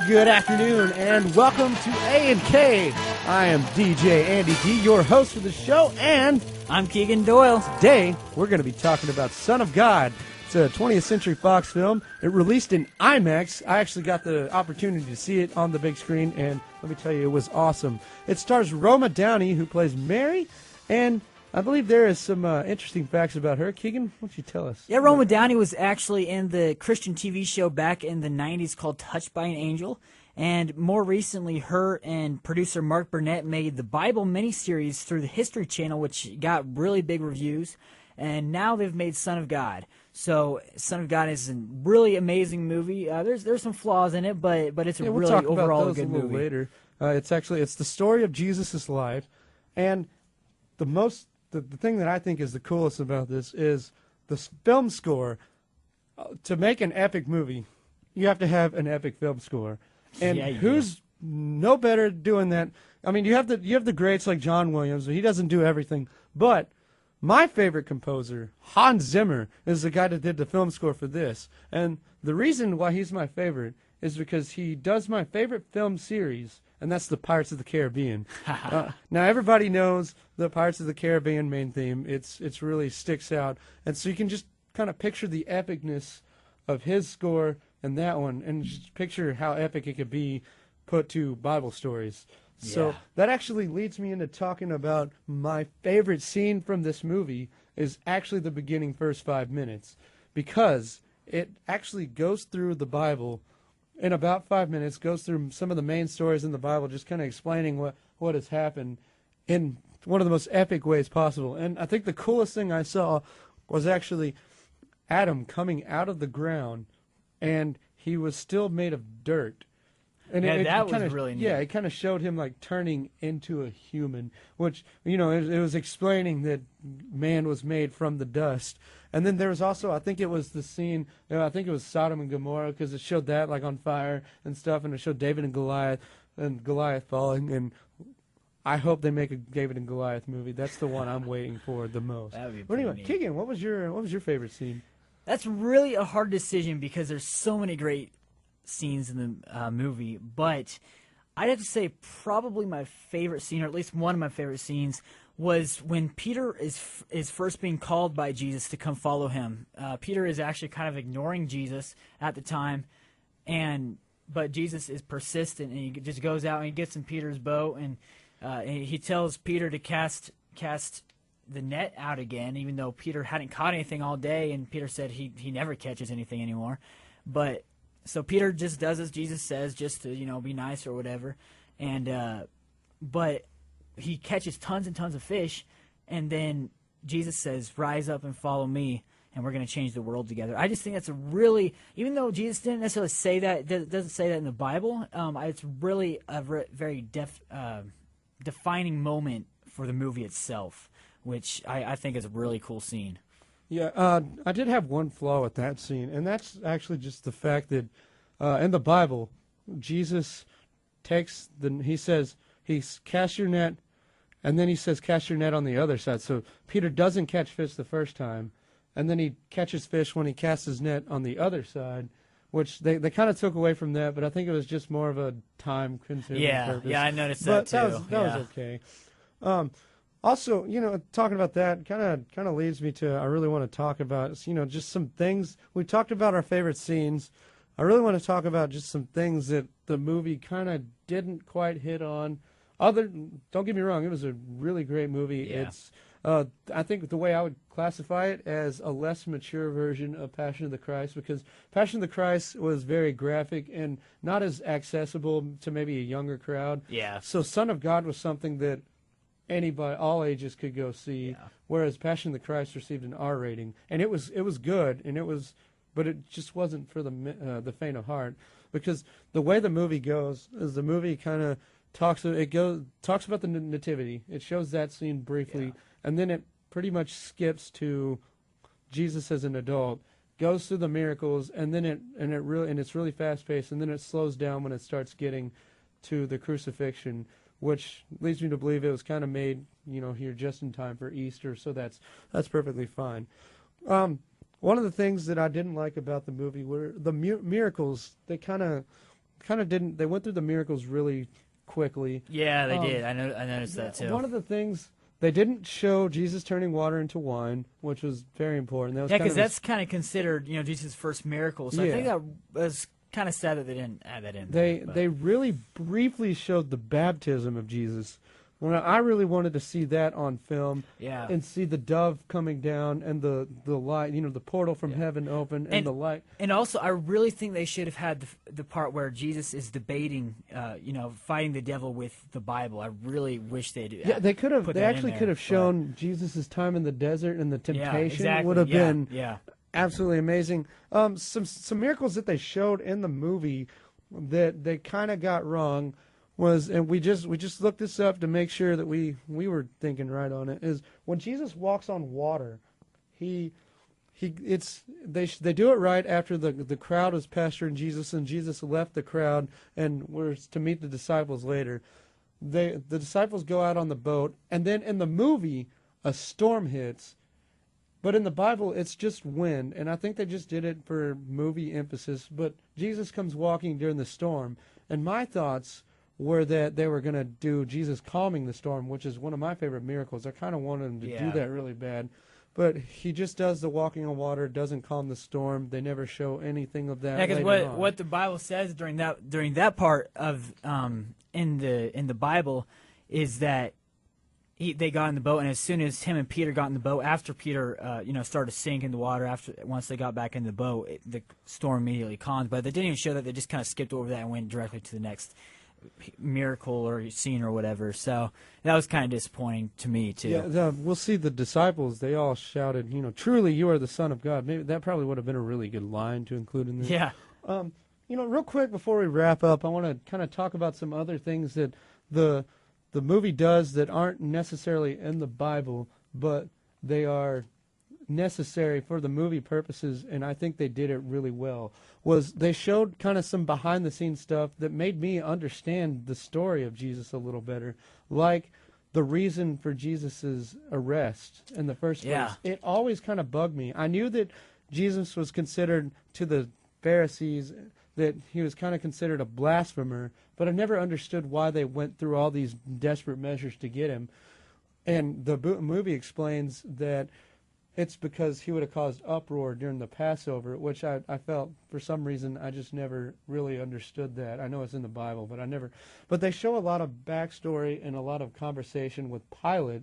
Good afternoon and welcome to A&K. I am DJ Andy D, your host for the show, and I'm Keegan Doyle. Today we're going to be talking about Son of God. It's a 20th Century Fox film. It released in IMAX. I actually got the opportunity to see it on the big screen, and let me tell you, it was awesome. It stars Roma Downey, who plays Mary, and I believe there is some interesting facts about her. Keegan, why don't you tell us? Yeah, Roma Downey was actually in the Christian TV show back in the 90s called Touched by an Angel. And more recently, her and producer Mark Burnett made the Bible miniseries through the History Channel, which got really big reviews. And now they've made Son of God. So Son of God is a really amazing movie. There's some flaws in it, but it's we'll really talk overall about a good a little movie. Later. It's the story of Jesus' life, and the thing that I think is the coolest about this is the film score. To make an epic movie, you have to have an epic film score. And who's no better at doing that? I mean, you have the greats like John Williams, but he doesn't do everything. But my favorite composer, Hans Zimmer, is the guy that did the film score for this. And the reason why he's my favorite is because he does my favorite film series, and that's the Pirates of the Caribbean. Now everybody knows the Pirates of the Caribbean main theme. It's really sticks out, and so you can just kind of picture the epicness of his score and that one, and just picture how epic it could be put to Bible stories. So that actually leads me into talking about my favorite scene from this movie is actually the beginning first 5 minutes, because it actually goes through the Bible in about 5 minutes, goes through some of the main stories in the Bible, just kind of explaining what has happened in one of the most epic ways possible. And I think the coolest thing I saw was actually Adam coming out of the ground, and he was still made of dirt. And that was really neat. Yeah, it kind of showed him like turning into a human, which, it was explaining that man was made from the dust. And then there was also, I think it was the scene, I think it was Sodom and Gomorrah, because it showed that like on fire and stuff, and it showed David and Goliath falling. And I hope they make a David and Goliath movie. That's the one I'm waiting for the most. That would be But anyway, neat. Keegan, what was your favorite scene? That's really a hard decision because there's so many great scenes in the movie, but I'd have to say probably my favorite scene, or at least one of my favorite scenes, was when Peter is first being called by Jesus to come follow him. Peter is actually kind of ignoring Jesus at the time, but Jesus is persistent, and he just goes out and he gets in Peter's boat, and he tells Peter to cast the net out again, even though Peter hadn't caught anything all day, and Peter said he never catches anything anymore. But so Peter just does as Jesus says, just to be nice or whatever, and but he catches tons and tons of fish, and then Jesus says, "Rise up and follow me, and we're going to change the world together." I just think that's a really, even though Jesus didn't necessarily say that, doesn't say that in the Bible, it's really a very defining moment for the movie itself, which I think is a really cool scene. Yeah, I did have one flaw with that scene, and that's actually just the fact that in the Bible, Jesus he says, cast your net, and then he says, cast your net on the other side. So Peter doesn't catch fish the first time, and then he catches fish when he casts his net on the other side, which they kind of took away from that, but I think it was just more of a time-consuming purpose. Yeah, I noticed but that too. That was okay. Also, talking about that kind of leads me to, I really want to talk about, just some things. We talked about our favorite scenes. I really want to talk about just some things that the movie kind of didn't quite hit on. Don't get me wrong, it was a really great movie. Yeah. It's, I think the way I would classify it as a less mature version of Passion of the Christ, because Passion of the Christ was very graphic and not as accessible to maybe a younger crowd. Yeah. So Son of God was something that anybody, all ages, could go see, whereas Passion of the Christ received an R rating, and it was good, but it just wasn't for the faint of heart, because the way the movie goes is the movie kind of talks about the nativity. It shows that scene briefly, and then it pretty much skips to Jesus as an adult, goes through the miracles, and then it's really fast paced, and then it slows down when it starts getting to the crucifixion, which leads me to believe it was kind of made, here just in time for Easter, so that's perfectly fine. One of the things that I didn't like about the movie were the miracles. They kind of kind of didn't. They went through the miracles really quickly. Yeah, they did. I noticed that too. One of the things they didn't show Jesus turning water into wine, which was very important. That was Yeah, kind because of that's kind of considered, Jesus' first miracle. So I think Yeah. that was kind of sad that they didn't add that in. they really briefly showed the baptism of Jesus. Well, I really wanted to see that on film. Yeah. And see the dove coming down and the light, the portal from heaven open and the light. And also, I really think they should have had the part where Jesus is debating, fighting the devil with the Bible. I really wish they'd. Yeah, they could have. put They that in actually there, could have but- shown Jesus' time in the desert and the Yeah, temptation exactly. would have Yeah, been Yeah. absolutely amazing. Some miracles that they showed in the movie that they kind of got wrong was, and we just looked this up to make sure that we were thinking right on it, is when Jesus walks on water, they do it right after the crowd was pasturing Jesus and Jesus left the crowd and was to meet the disciples later. The disciples go out on the boat, and then in the movie a storm hits. But in the Bible, it's just wind, and I think they just did it for movie emphasis. But Jesus comes walking during the storm, and my thoughts were that they were going to do Jesus calming the storm, which is one of my favorite miracles. I kind of wanted him to do Yeah. that really bad. But he just does the walking on water, doesn't calm the storm. They never show anything of that. Yeah, because later on. what the Bible says during that part of in the Bible is that they got in the boat, and as soon as him and Peter got in the boat, after Peter started to sink in the water, once they got back in the boat, the storm immediately calmed. But they didn't even show that; they just kind of skipped over that and went directly to the next miracle or scene or whatever. So that was kind of disappointing to me too. Yeah, we'll see the disciples. They all shouted, "Truly, you are the Son of God." Maybe that probably would have been a really good line to include in this. Yeah. Real quick before we wrap up, I want to kind of talk about some other things that the movie does that aren't necessarily in the Bible, but they are necessary for the movie purposes, and I think they did it really well. Was they showed kind of some behind the scenes stuff that made me understand the story of Jesus a little better, like the reason for Jesus's arrest in the first place. Yeah. It always kind of bugged me. I knew that Jesus was considered to the Pharisees that he was kind of considered a blasphemer, but I never understood why they went through all these desperate measures to get him. And the movie explains that it's because he would have caused uproar during the Passover, which I felt for some reason I just never really understood that. I know it's in the Bible, but I never. But they show a lot of backstory and a lot of conversation with Pilate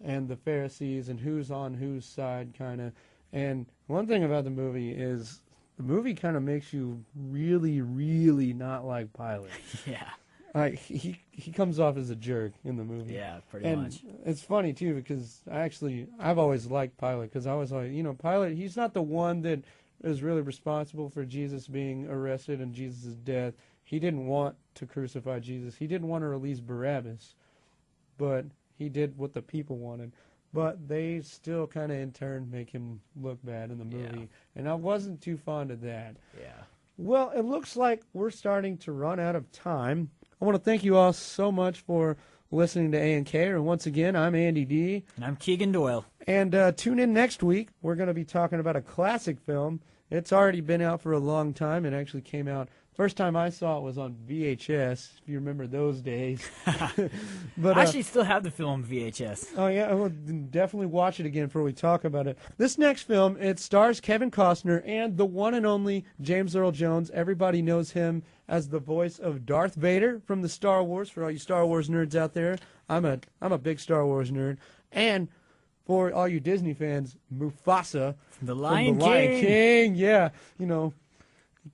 and the Pharisees and who's on whose side, kind of. And one thing about the movie is the movie kind of makes you really, really not like Pilate. Yeah. Like he comes off as a jerk in the movie. Yeah, pretty And much. it's funny too because I've always liked Pilate because I was like, Pilate, he's not the one that is really responsible for Jesus being arrested and Jesus' death. He didn't want to crucify Jesus. He didn't want to release Barabbas, but he did what the people wanted. But they still kind of in turn make him look bad in the movie, and I wasn't too fond of that. Yeah. Well, it looks like we're starting to run out of time. I want to thank you all so much for listening to A&K. And once again, I'm Andy D. And I'm Keegan Doyle. And tune in next week. We're going to be talking about a classic film. It's already been out for a long time. It actually came out. First time I saw it was on VHS, if you remember those days. But I actually still have the film VHS. oh yeah, I will definitely watch it again before we talk about it. This next film, it stars Kevin Costner and the one and only James Earl Jones. Everybody knows him as the voice of Darth Vader from the Star Wars. For all you Star Wars nerds out there, I'm a big Star Wars nerd. And for all you Disney fans, Mufasa The Lion from The Lion King. King. Yeah,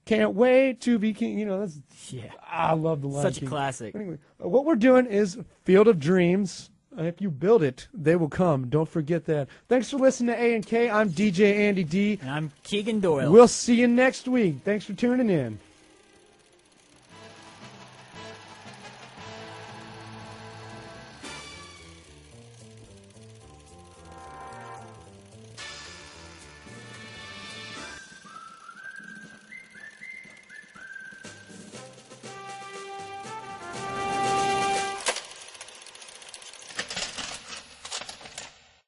can't wait to be king. That's Yeah. I love The Lion Such a King. classic. Anyway, what we're doing is Field of Dreams. If you build it, they will come. Don't forget that. Thanks for listening to A&K. I'm DJ Andy D. And I'm Keegan Doyle. We'll see you next week. Thanks for tuning in.